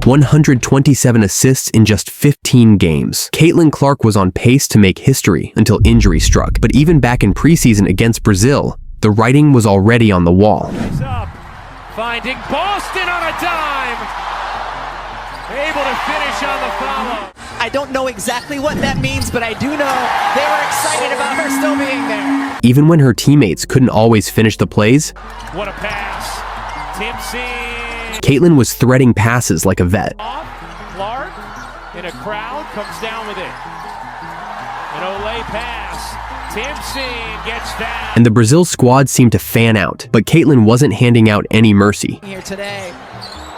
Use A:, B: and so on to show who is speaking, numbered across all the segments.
A: 127 assists in just 15 games. Caitlin Clark was on pace to make history until injury struck, but even back in preseason against Brazil, the writing was already on the wall.
B: He's up, finding Boston on a dime, able to finish on the follow.
C: I don't know exactly what that means, but I do know they were excited about her still being there.
A: Even when her teammates couldn't always finish the plays,
B: What a pass. Timpson.
A: Caitlin was threading passes like a vet.
B: Clark in a crowd comes down with it. An Olay pass. Timpson gets that.
A: And the Brazil squad seemed to fan out, but Caitlin wasn't handing out any mercy.
C: Here today,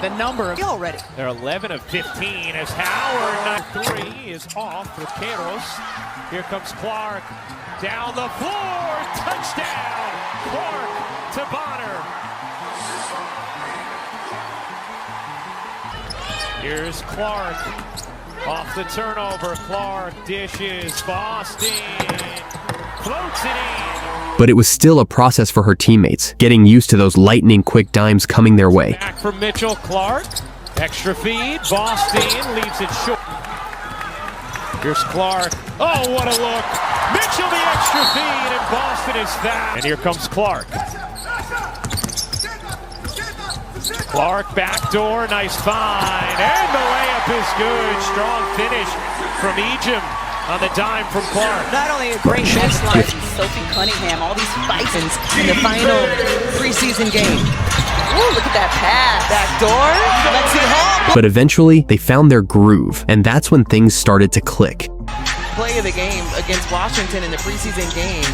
C: the number of already.
B: They're 11 of 15 as Howard, 3 is off for Queiroz. Here comes Clark. Down the floor. Touchdown. Clark to Bonner. Here's Clark. Off the turnover. Clark dishes. Boston floats it in.
A: But it was still a process for her teammates, getting used to those lightning-quick dimes coming their way.
B: Back from Mitchell. Clark. Extra feed. Boston leaves it short. Here's Clark. Oh, what a look. Mitchell the extra feed, and Boston is fouled. And here comes Clark. Clark backdoor, nice find. And the layup is good. Strong finish from Egypt on the dime from Clark.
C: Not only a great baseline, Sophie Cunningham, all these Bisons in the final preseason game. Ooh, look at that pass. Backdoor, Lexi Hall.
A: But eventually, they found their groove, and that's when things started to click.
C: Play of the game against Washington in the preseason game.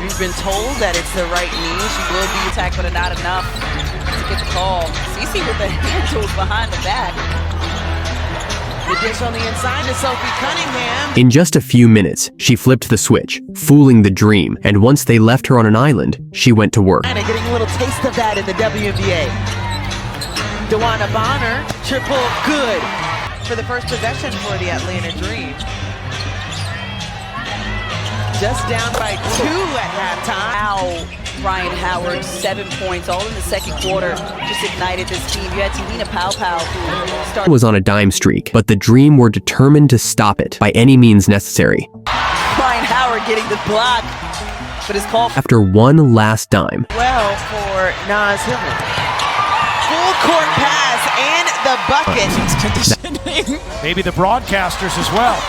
C: We've been told that it's the right knee. She will be attacked, but not enough to get the call. Cece with the hand tools behind the back. The dish on the inside to Sophie Cunningham.
A: In just a few minutes, she flipped the switch, fooling the dream, and once they left her on an island, she went to work.
C: And getting a little taste of that in the WNBA. DeWanna Bonner, triple good for the first possession for the Atlanta Dream. Just down by 2 at halftime. Now, Ryan Howard, 7 points, all in the second quarter, just ignited this team. You had Tina Pow who started.
A: Was on a dime streak, but the Dream were determined to stop it by any means necessary.
C: Ryan Howard getting the block, but his call
A: After one last dime,
C: well for Naz Hillman. Full court pass and the bucket.
B: Maybe the broadcasters as well.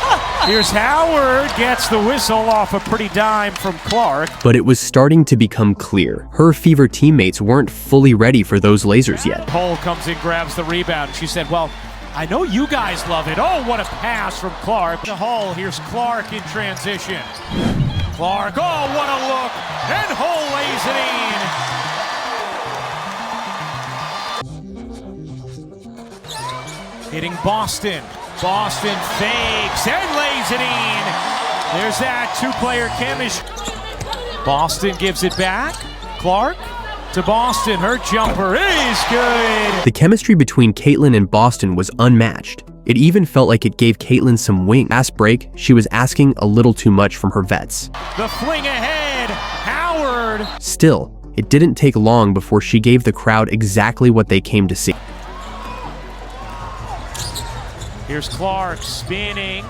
B: Here's Howard, gets the whistle off a pretty dime from Clark.
A: but it was starting to become clear. Her Fever teammates weren't fully ready for those lasers yet.
B: Cole comes in, grabs the rebound. She said, well, I know you guys love it. Oh, what a pass from Clark. To Hull, here's Clark in transition. Clark, oh, what a look. And Hull lays it in. Hitting Boston. Boston fakes and lays it in. There's that two-player chemistry. Boston gives it back. Clark to Boston. Her jumper is good.
A: The chemistry between Caitlin and Boston was unmatched. It even felt like it gave Caitlin some wing. Last break, she was asking a little too much from her vets.
B: The fling ahead. Howard.
A: Still, it didn't take long before she gave the crowd exactly what they came to see.
B: Here's Clark spinning,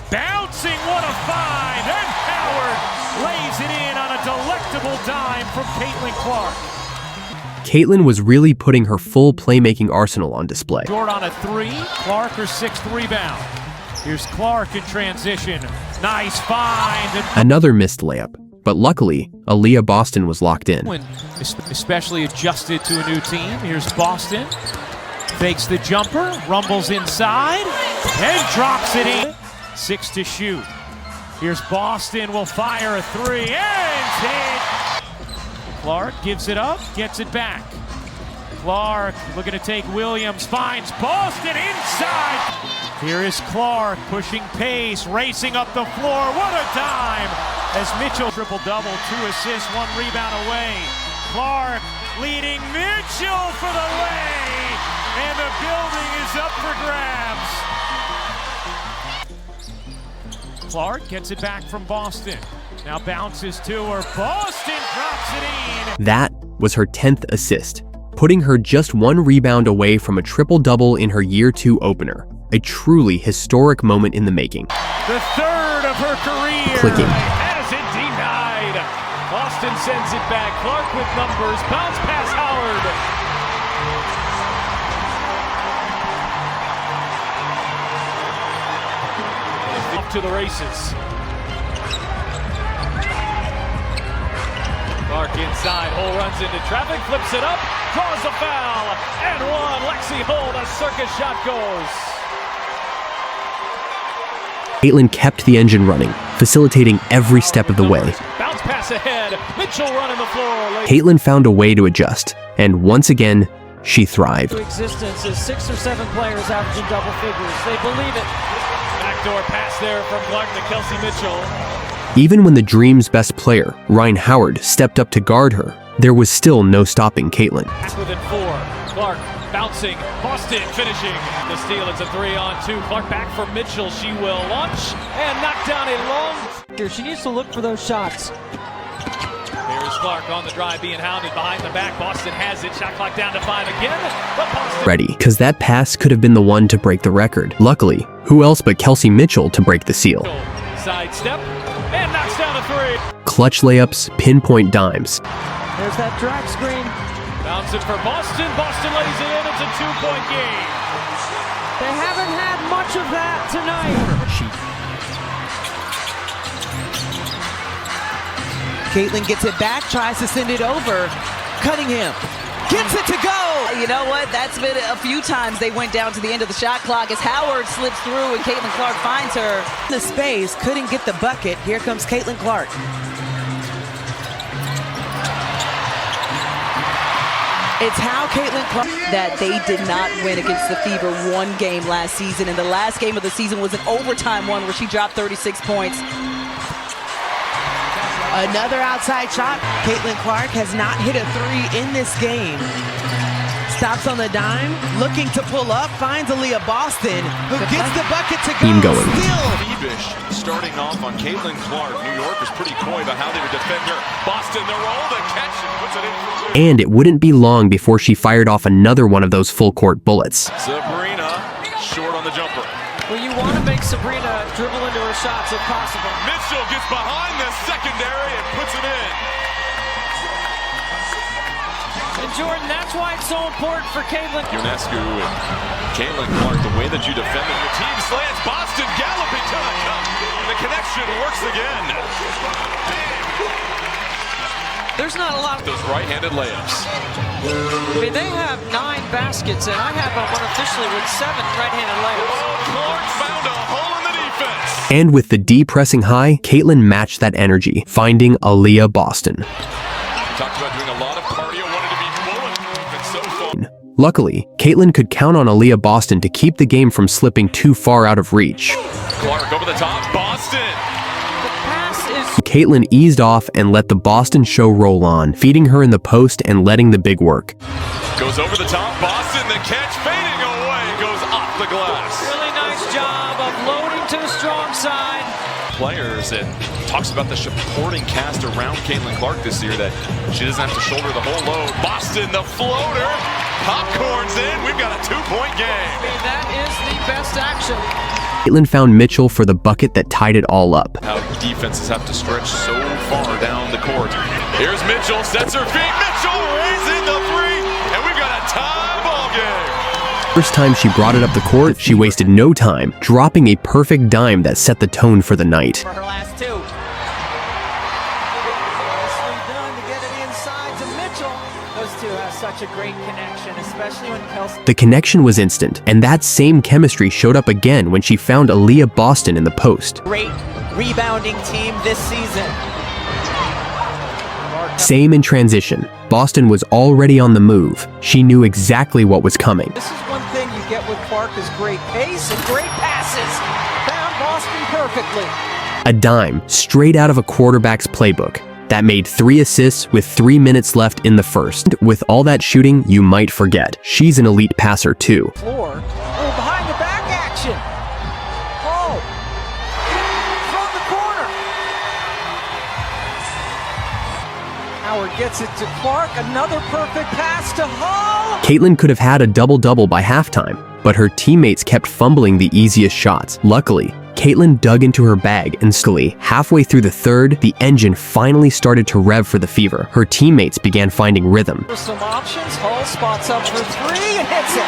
B: bouncing, what a find, and Howard lays it in on a delectable dime from Caitlin Clark.
A: Caitlin was really putting her full playmaking arsenal on display.
B: Short on a 3, Clark her 6th rebound. Here's Clark in transition, nice find.
A: Another missed layup, but luckily, Aaliyah Boston was locked in.
B: Especially adjusted to a new team. Here's Boston. Fakes the jumper, rumbles inside, and drops it in. 6 to shoot. Here's Boston, will fire a 3, and hit. Clark gives it up, gets it back. Clark looking to take Williams, finds Boston inside. Here is Clark pushing pace, racing up the floor. What a dime as Mitchell triple-double, 2 assists, 1 rebound away. Clark leading Mitchell for the lay. And the building is up for grabs. Clark gets it back from Boston. Now bounces to her. Boston drops it in.
A: That was her 10th assist. putting her just 1 rebound away from a triple-double in her Year 2 opener. A truly historic moment in the making.
B: The third of her career.
A: Clicking.
B: Has it denied. Boston sends it back. Clark with numbers. Bounce pass Howard. Off to the races. Clark inside. Hole runs into traffic. Flips it up. Draws a foul. And one. Lexi Hull. A circus shot goes.
A: Caitlin kept the engine running, facilitating every step of the way.
B: Bounce pass ahead. Mitchell running the floor.
A: Caitlin found a way to adjust, and once again, she thrived.
D: Existence is 6 or 7 players averaging double figures. They believe it.
B: Backdoor pass there from Clark to Kelsey Mitchell.
A: Even when the Dream's best player, Ryan Howard, stepped up to guard her, there was still no stopping Caitlin.
B: Back within 4. Clark bouncing. Boston finishing. The steal. It's a 3-on-2. Clark back for Mitchell. She will launch and knock down a long.
D: She needs to look for those shots.
B: Here's Clark on the drive being hounded behind the back. Boston has it. Shot clock down to 5 again. But Boston
A: Ready, because that pass could have been the one to break the record. Luckily, who else but Kelsey Mitchell to break the seal?
B: side step and knocks down a 3.
A: Clutch layups, pinpoint dimes.
D: There's that drag screen.
B: Bounce it for Boston. Boston lays it in. It's a 2-point game.
D: They haven't had much of that tonight.
E: Caitlin gets it back, tries to send it over. Cunningham gets it to go.
C: You know what? That's been a few times they went down to the end of the shot clock as Howard slips through and Caitlin Clark finds her.
E: The space, couldn't get the bucket. Here comes Caitlin Clark. It's how Caitlin Clark
C: That they did not win against the Fever one game last season, and the last game of the season was an overtime one where she dropped 36 points.
E: Another outside shot. Caitlin Clark has not hit a 3 in this game. Stops on the dime, looking to pull up, finds Aaliyah Boston, who gets the bucket to go.
A: Team going.
E: Still.
F: Beebish starting off on Caitlin Clark. New York is pretty coy about how they would defend her. Boston, the roll, the catch, and puts it in for 2.
A: And it wouldn't be long before she fired off another one of those full-court bullets.
F: Sabrina short on the jumper.
D: Well, you want to make Sabrina dribble into her shots if possible.
F: Mitchell gets behind the secondary and puts it in.
D: And Jordan, that's why it's so important for Caitlin.
F: Ionescu and Caitlin Clark, the way that you defend them. Your team slants. Boston galloping to the cup. The connection works again.
D: There's not a lot.
F: Those right-handed layups.
D: I mean, they have 9 baskets, and I have one officially with 7 right-handed layups.
F: Oh, Clark found a hole in the defense.
A: And with the D pressing high, Caitlin matched that energy, finding Aaliyah Boston.
F: Talked about doing a lot of cardio, wanted to be bulletproof, and so far.
A: Luckily, Caitlin could count on Aaliyah Boston to keep the game from slipping too far out of reach.
F: Clark over the top. Boston.
D: The pass is
A: Caitlin eased off and let the Boston show roll on, feeding her in the post and letting the big work.
F: Goes over the top. Boston, the catch fading away. Goes off the glass.
D: really nice job of loading to the strong side.
F: Players and talks about the supporting cast around Caitlin Clark this year that she doesn't have to shoulder the whole load. Boston, the floater. Popcorn's in. We've got a 2-point
D: I
F: game.
D: mean, that is the best action.
A: Caitlin found Mitchell for the bucket that tied it all up.
F: How defenses have to stretch so far down the court. Here's Mitchell, sets her feet. Mitchell raising the 3, and we've got a tie ball game.
A: First time she brought it up the court, she wasted no time, dropping a perfect dime that set the tone for the night.
C: For her last 2.
D: Nicely done to get it inside to Mitchell. Those two have such a great connection, especially when Kelsey.
A: The connection was instant, and that same chemistry showed up again when she found Aaliyah Boston in the post.
E: Great rebounding team this season.
A: Same in transition. Boston was already on the move. She knew exactly what was coming.
D: This is one thing you get with Clark is great pace and great passes. Found Boston perfectly.
A: A dime straight out of a quarterback's playbook that made 3 assists with 3 minutes left in the first. With all that shooting, you might forget, she's an elite passer too.
D: Floor. Oh, behind the back action. Oh. From the corner. Howard gets it to Clark. Another perfect pass to Hall.
A: Caitlin could have had a double-double by halftime, but her teammates kept fumbling the easiest shots. Luckily, Caitlin dug into her bag and halfway through the third, the engine finally started to rev for the Fever. Her teammates began finding rhythm.
D: For some options, Hall spots up for three and hits it.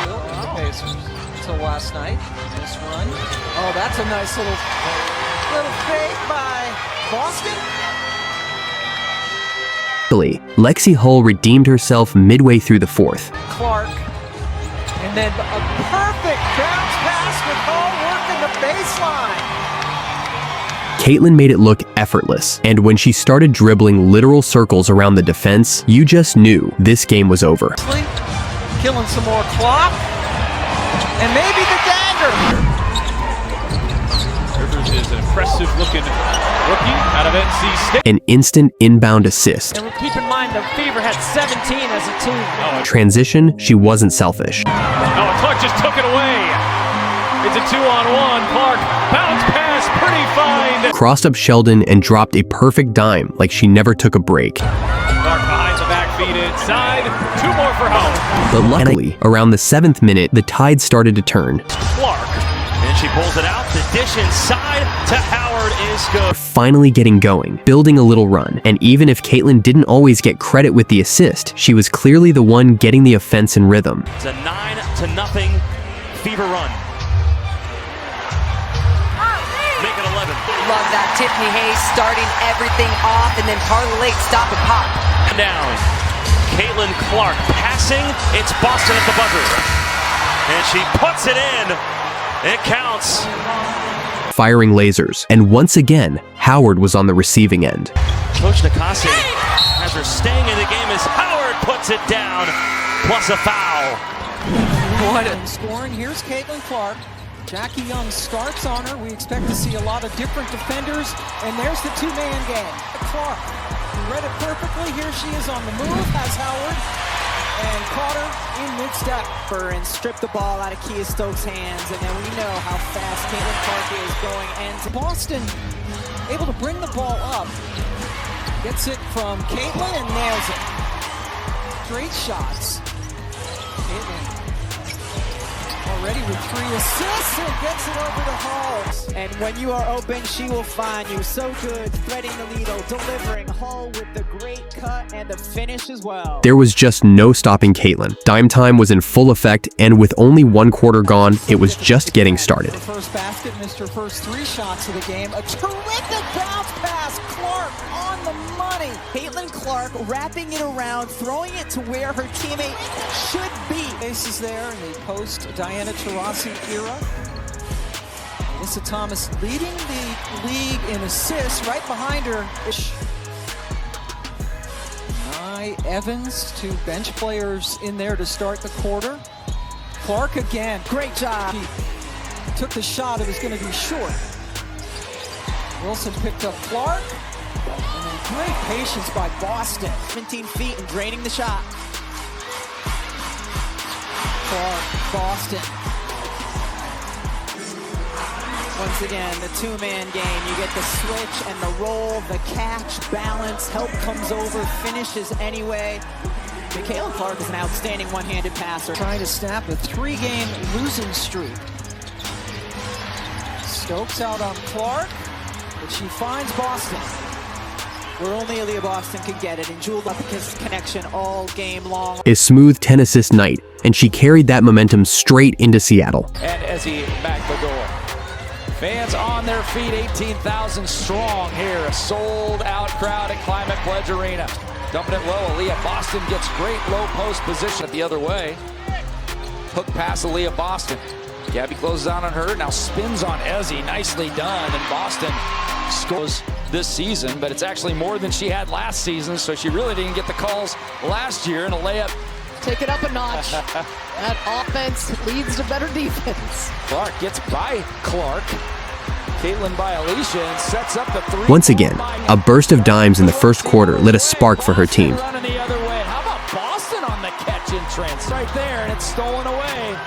D: The Pacers until last night. This run. Oh, that's a nice little fake by Boston.
A: Lexi Hull redeemed herself midway through the fourth.
D: Clark. And then a perfect bounce pass with Hall working the baseline.
A: Caitlin made it look effortless, and when she started dribbling literal circles around the defense, you just knew this game was over.
D: Killing some more clock. And maybe the dagger.
B: Rivers is an impressive-looking rookie out of NC State.
A: An instant inbound assist.
D: And keep in mind, the Fever had 17 as a team.
A: Transition, she wasn't selfish.
B: Oh, Clark just took it away. It's a 2-on-1. Clark, bounce pass, pretty fine.
A: Crossed up Sheldon and dropped a perfect dime like she never took a break.
B: Clark behind the back feet inside. Two more for Howard.
A: But luckily, around the 7th minute, the tide started to turn.
B: Clark, and she pulls it out. The dish inside to Howard is good.
A: Finally getting going, building a little run. And even if Caitlin didn't always get credit with the assist, she was clearly the one getting the offense in rhythm.
B: It's a 9-0 Fever run. Make it 11.
G: Love that. Tiffany Hayes starting everything off, and then Carla Lake stop and pop.
B: Down. Caitlin Clark passing. It's Boston at the buzzer. And she puts it in. It counts.
A: Firing lasers. And once again, Howard was on the receiving end.
B: Coach Nakase has her staying in the game as Howard puts it down, plus a foul.
D: What a scoring. Here's Caitlin Clark. Jackie Young starts on her. We expect to see a lot of different defenders. And there's the two-man game. Clark, you read it perfectly. Here she is on the move, has Howard, and caught her in mid-step. And strip the ball out of Kia Stokes' hands. And then we know how fast Caitlin Clark is going. And Boston able to bring the ball up. Gets it from Caitlin and nails it. Great shots. Caitlin already with 3 assists and gets it over to Hall. And when you are open, she will find you. So good, threading the needle, delivering. Hall with the great cut and the finish as well.
A: There was just no stopping Caitlin. Dime time was in full effect, and with only 1 quarter gone, it was just getting started.
D: The first basket, missed her first 3 shots of the game. A terrific bounce pass. Clark on the money. Caitlin Clark wrapping it around, throwing it to where her teammate should be. Faces there in the post Diana Taurasi era. Alyssa Thomas leading the league in assists. Right behind her, Nye Evans, 2 bench players in there to start the quarter. Clark again, great job. He took the shot, it was going to be short. Wilson picked up Clark. And then great patience by Boston. 17 feet and draining the shot. Clark, Boston. Once again, the two-man game. You get the switch and the roll, the catch, balance, help comes over, finishes anyway. Caitlin Clark is an outstanding one-handed passer. Trying to snap a 3-game losing streak. Stokes out on Clark, but she finds Boston, where only Aaliyah Boston can get it, and Jewel Lepika's connection all game long.
A: A smooth 10-assist night, and she carried that momentum straight into Seattle.
B: And Ezzy back the door. Fans on their feet, 18,000 strong here. A sold-out crowd at Climate Pledge Arena. Dumping it low, Aaliyah Boston gets great low post position the other way. Hook pass, Aaliyah Boston. Gabby closes out on her, now spins on Ezzy. Nicely done, and Boston scores this season, but it's actually more than she had last season, so she really didn't get the calls last year, and a layup.
G: Take it up a notch. That offense leads to better defense.
B: Clark gets by Clark. Caitlin by Alicia and sets up the 3.
A: Once again, a burst of dimes in the first quarter lit a spark for her team.
B: Running the other way. How about Boston on the catch entrance? Right there, and it's stolen away.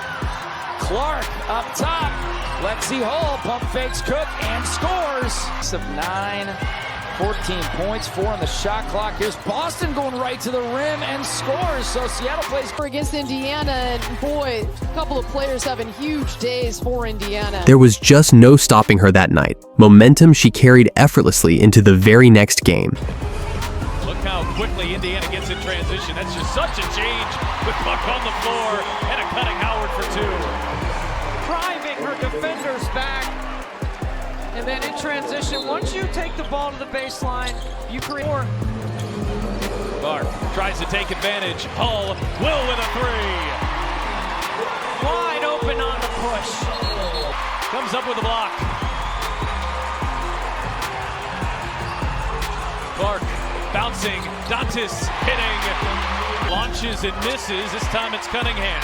B: Clark up top. Lexi Hull pump fakes Cook and scores. Of 9.
H: 14 points, 4 on the shot clock. Here's Boston going right to the rim and scores. So Seattle plays
G: Against Indiana, and boy, a couple of players having huge days for Indiana.
A: There was just no stopping her that night. Momentum she carried effortlessly into the very next game.
B: Look how quickly Indiana gets in transition. That's just such a change with puck on the floor and a cutting Howard for two.
D: Driving her defenders back. And then in transition, once you take the ball to the baseline, you create more.
B: Clark tries to take advantage. Hull will with a three.
D: Wide open on the push.
B: Comes up with a block. Clark bouncing. Dantis hitting. Launches and misses. This time it's Cunningham.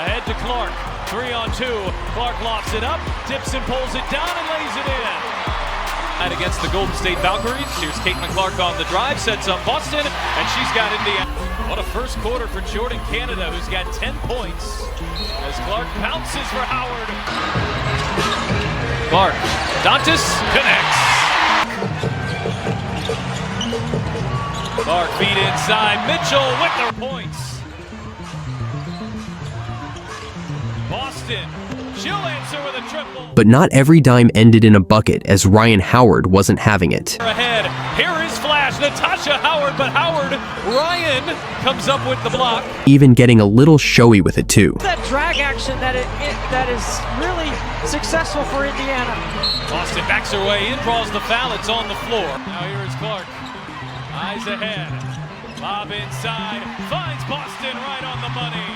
B: Ahead to Clark. 3-on-2. Clark lofts it up. Dips and pulls it down and lays it in. And against the Golden State Valkyries. Here's Caitlin Clark on the drive. Sets up Boston. And she's got Indiana. What a first quarter for Jordan Canada, who's got 10 points. As Clark bounces for Howard. Clark. Dantis connects. Clark feed inside. Mitchell with the points. Boston, she'll answer with a triple.
A: But not every dime ended in a bucket, as Ryan Howard wasn't having it.
B: Ahead, here is Flash, Natasha Howard, but Ryan comes up with the block.
A: Even getting a little showy with it too.
D: That drag action that is really successful for Indiana.
B: Boston backs her way in, draws the foul, it's on the floor. Now here is Clark, eyes ahead, lob inside, finds Boston right on the money.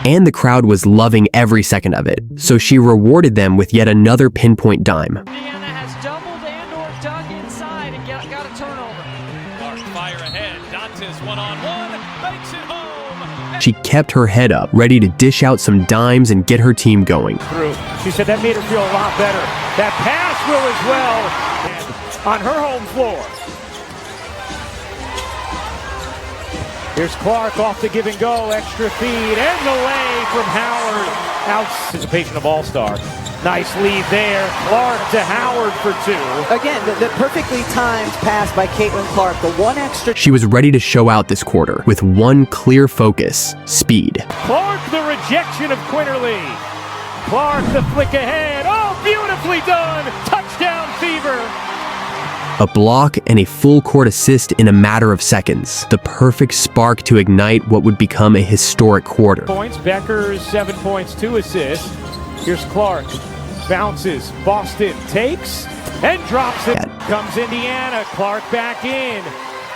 A: And the crowd was loving every second of it, so she rewarded them with yet another pinpoint dime.
D: Indiana has doubled and or dug inside and got a turnover.
B: Clark fire ahead, Dantis one-on-one, makes it home.
A: She kept her head up, ready to dish out some dimes and get her team going.
I: She said that made her feel a lot better. That pass will as well. And on her home floor. Here's Clark off the give and go, extra feed, and the lay from Howard. Anticipation of All-Star. Nice lead there. Clark to Howard for two.
E: Again, the perfectly timed pass by Caitlin Clark. The one extra.
A: She was ready to show out this quarter with one clear focus: speed.
I: Clark, the rejection of Quinterly. Clark, the flick ahead. Oh, beautifully done. Touchdown fever.
A: A block and a full court assist in a matter of seconds. The perfect spark to ignite what would become a historic quarter.
I: Points, Becker's 7 points, 2 assists. Here's Clark, bounces, Boston takes and drops it. Comes Indiana, Clark back in.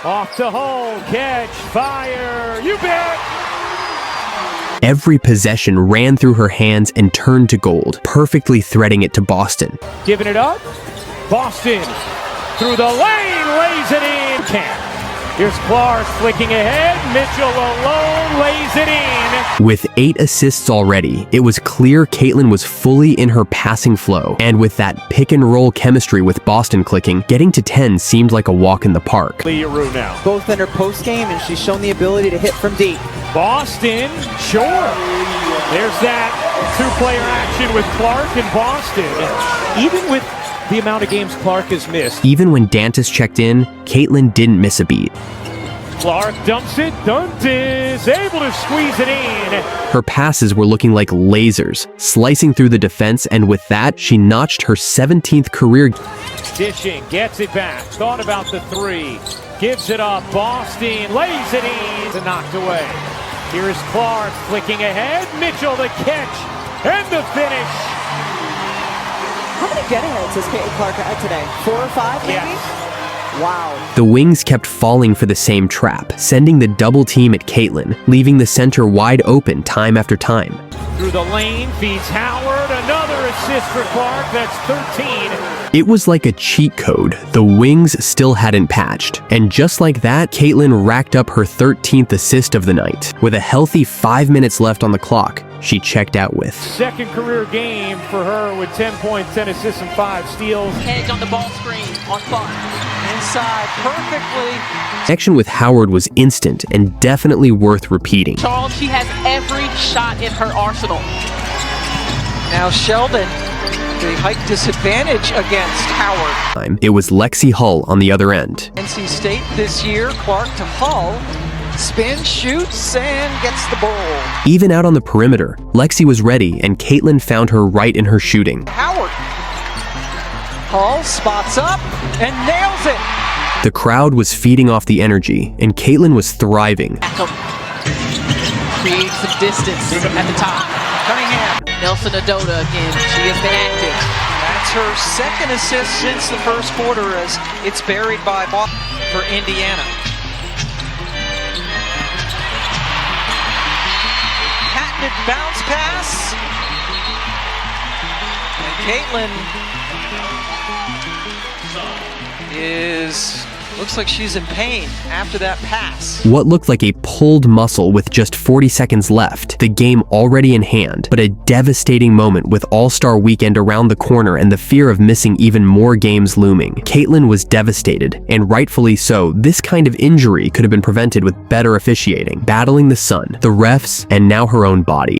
I: Off to Hull, catch, fire, you bet!
A: Every possession ran through her hands and turned to gold, perfectly threading it to Boston.
I: Giving it up, Boston. Through the lane, lays it in. Here's Clark flicking ahead. Mitchell alone lays it in.
A: With 8 assists already, it was clear Caitlin was fully in her passing flow. And with that pick and roll chemistry with Boston clicking, getting to 10 seemed like a walk in the park.
I: Leroux now.
E: Both in her post game, and she's shown the ability to hit from deep.
I: Boston, sure. There's that two-player action with Clark and Boston. Even with the amount of games Clark has missed.
A: Even when Dantis checked in, Caitlin didn't miss a beat.
I: Clark dumps it, Dantis able to squeeze it in.
A: Her passes were looking like lasers, slicing through the defense, and with that, she notched her 17th career.
I: Dishing, gets it back, thought about the three, gives it up, Boston lays it in, and knocked away. Here is Clark flicking ahead, Mitchell the catch, and the finish.
E: How many get-aheads has Caitlin Clark had today? 4 or 5, maybe?
I: Yes.
E: Wow.
A: The wings kept falling for the same trap, sending the double team at Caitlin, leaving the center wide open time after time.
I: Through the lane, feeds Howard, another assist for Clark, that's 13.
A: It was like a cheat code the wings still hadn't patched. And just like that, Caitlin racked up her 13th assist of the night. With a healthy 5 minutes left on the clock, she checked out with.
I: Second career game for her with 10 points, 10 assists, and 5 steals.
C: Hedge on the ball screen on Clark.
D: Inside perfectly.
A: Connection with Howard was instant and definitely worth repeating.
C: Charles, she has every shot in her arsenal.
D: Now Sheldon the height disadvantage against Howard.
A: It was Lexi Hull on the other end.
D: NC State this year, Clark to Hull, spin, shoots, and gets the ball.
A: Even out on the perimeter, Lexi was ready and Caitlin found her right in her shooting.
D: Howard. Hull spots up and nails it.
A: The crowd was feeding off the energy and Caitlin was thriving.
C: Creates some distance at the top.
D: Cunningham.
C: Nelson Adota again. She has been active.
D: That's her second assist since the first quarter as it's buried by Boston for Indiana. Patented bounce pass. And Caitlin looks like she's in pain after that pass.
A: What looked like a pulled muscle with just 40 seconds left, the game already in hand, but a devastating moment with All-Star Weekend around the corner and the fear of missing even more games looming. Caitlin was devastated, and rightfully so. This kind of injury could have been prevented with better officiating, battling the sun, the refs, and now her own body.